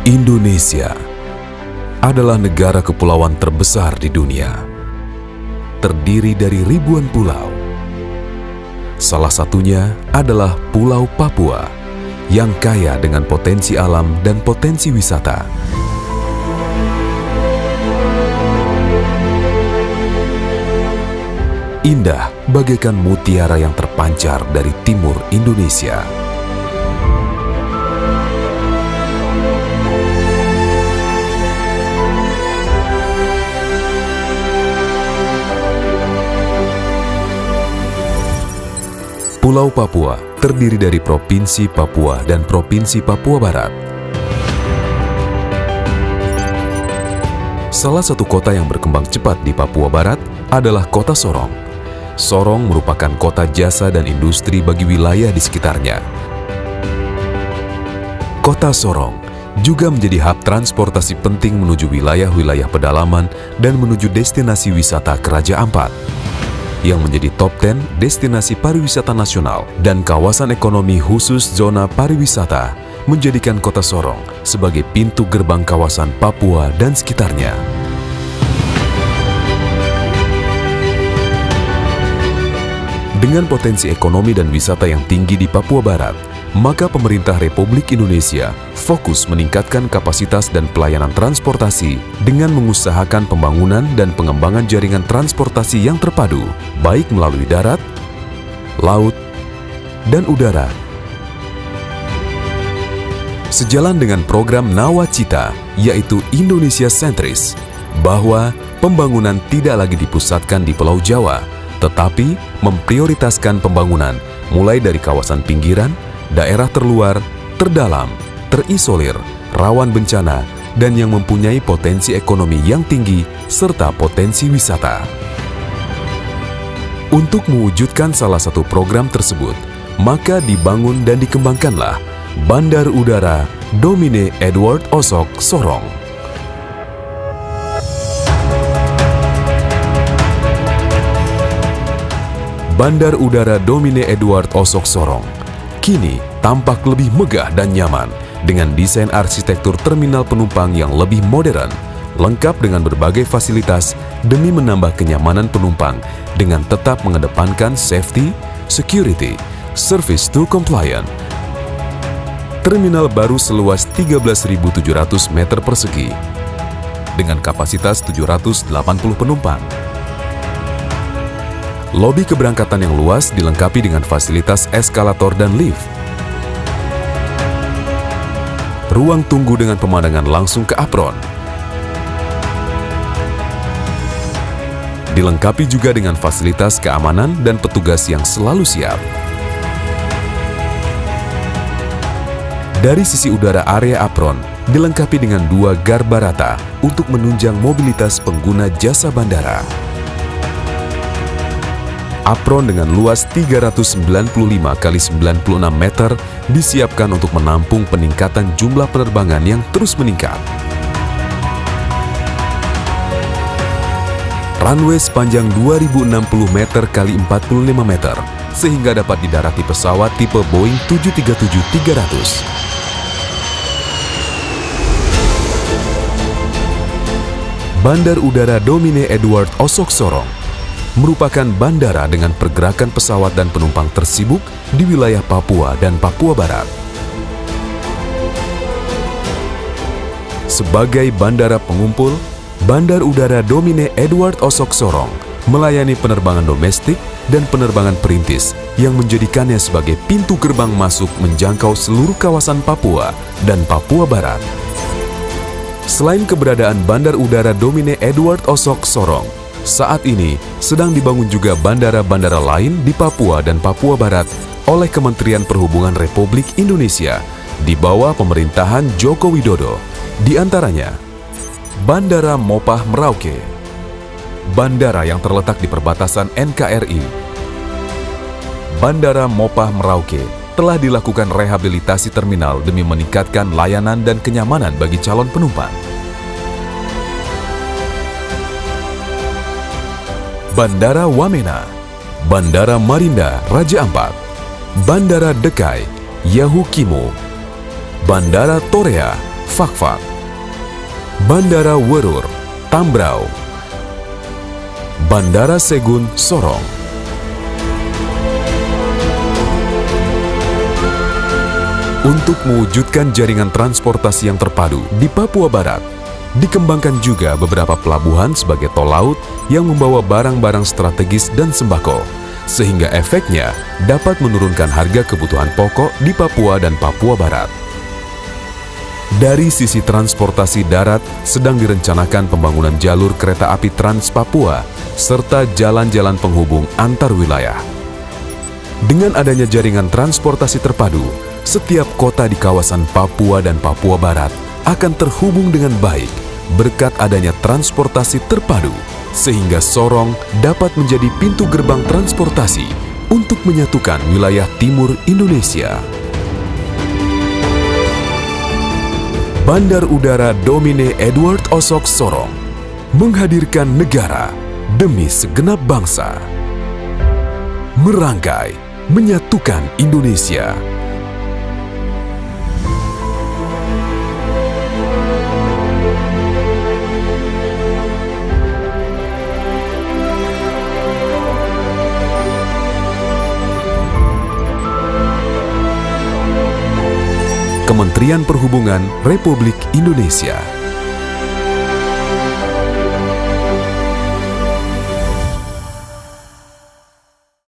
Indonesia adalah negara kepulauan terbesar di dunia. Terdiri dari ribuan pulau. Salah satunya adalah Pulau Papua yang kaya dengan potensi alam dan potensi wisata. Indah bagaikan mutiara yang terpancar dari timur Indonesia. Pulau Papua terdiri dari Provinsi Papua dan Provinsi Papua Barat. Salah satu kota yang berkembang cepat di Papua Barat adalah Kota Sorong. Sorong merupakan kota jasa dan industri bagi wilayah di sekitarnya. Kota Sorong juga menjadi hub transportasi penting menuju wilayah-wilayah pedalaman dan menuju destinasi wisata ke Raja Ampat, yang menjadi top 10 destinasi pariwisata nasional dan kawasan ekonomi khusus zona pariwisata, menjadikan Kota Sorong sebagai pintu gerbang kawasan Papua dan sekitarnya. Dengan potensi ekonomi dan wisata yang tinggi di Papua Barat, maka pemerintah Republik Indonesia fokus meningkatkan kapasitas dan pelayanan transportasi dengan mengusahakan pembangunan dan pengembangan jaringan transportasi yang terpadu, baik melalui darat, laut, dan udara. Sejalan dengan program Nawacita, yaitu Indonesia sentris, bahwa pembangunan tidak lagi dipusatkan di Pulau Jawa, tetapi memprioritaskan pembangunan mulai dari kawasan pinggiran, daerah terluar, terdalam, terisolir, rawan bencana, dan yang mempunyai potensi ekonomi yang tinggi serta potensi wisata. Untuk mewujudkan salah satu program tersebut, maka dibangun dan dikembangkanlah Bandar Udara Domine Edward Osok Sorong. Bandar Udara Domine Edward Osok Sorong kini tampak lebih megah dan nyaman dengan desain arsitektur terminal penumpang yang lebih modern, lengkap dengan berbagai fasilitas demi menambah kenyamanan penumpang dengan tetap mengedepankan safety, security, service to compliant. Terminal baru seluas 13.700 meter persegi dengan kapasitas 780 penumpang. Lobi keberangkatan yang luas dilengkapi dengan fasilitas eskalator dan lift. Ruang tunggu dengan pemandangan langsung ke apron. Dilengkapi juga dengan fasilitas keamanan dan petugas yang selalu siap. Dari sisi udara area apron dilengkapi dengan 2 garbarata untuk menunjang mobilitas pengguna jasa bandara. Apron dengan luas 395 x 96 meter disiapkan untuk menampung peningkatan jumlah penerbangan yang terus meningkat. Runway sepanjang 2060 meter x 45 meter sehingga dapat didarati pesawat tipe Boeing 737-300. Bandar Udara Domine Edward Osok Sorong merupakan bandara dengan pergerakan pesawat dan penumpang tersibuk di wilayah Papua dan Papua Barat. Sebagai bandara pengumpul, Bandar Udara Domine Edward Osok Sorong melayani penerbangan domestik dan penerbangan perintis yang menjadikannya sebagai pintu gerbang masuk menjangkau seluruh kawasan Papua dan Papua Barat. Selain keberadaan Bandar Udara Domine Edward Osok Sorong, saat ini sedang dibangun juga bandara-bandara lain di Papua dan Papua Barat oleh Kementerian Perhubungan Republik Indonesia di bawah pemerintahan Joko Widodo. Di antaranya, Bandara Mopah Merauke, bandara yang terletak di perbatasan NKRI. Bandara Mopah Merauke telah dilakukan rehabilitasi terminal demi meningkatkan layanan dan kenyamanan bagi calon penumpang. Bandara Wamena, Bandara Marinda Raja Ampat, Bandara Dekai Yahukimo, Bandara Torea Fakfak, Bandara Werur, Tambrau, Bandara Segun, Sorong. Untuk mewujudkan jaringan transportasi yang terpadu di Papua Barat, dikembangkan juga beberapa pelabuhan sebagai tol laut yang membawa barang-barang strategis dan sembako, sehingga efeknya dapat menurunkan harga kebutuhan pokok di Papua dan Papua Barat. Dari sisi transportasi darat, sedang direncanakan pembangunan jalur kereta api Trans Papua serta jalan-jalan penghubung antar wilayah. Dengan adanya jaringan transportasi terpadu, setiap kota di kawasan Papua dan Papua Barat akan terhubung dengan baik berkat adanya transportasi terpadu, sehingga Sorong dapat menjadi pintu gerbang transportasi untuk menyatukan wilayah timur Indonesia. Bandar Udara Domine Edward Osok Sorong menghadirkan negara demi segenap bangsa. Merangkai, menyatukan Indonesia. Kementerian Perhubungan Republik Indonesia.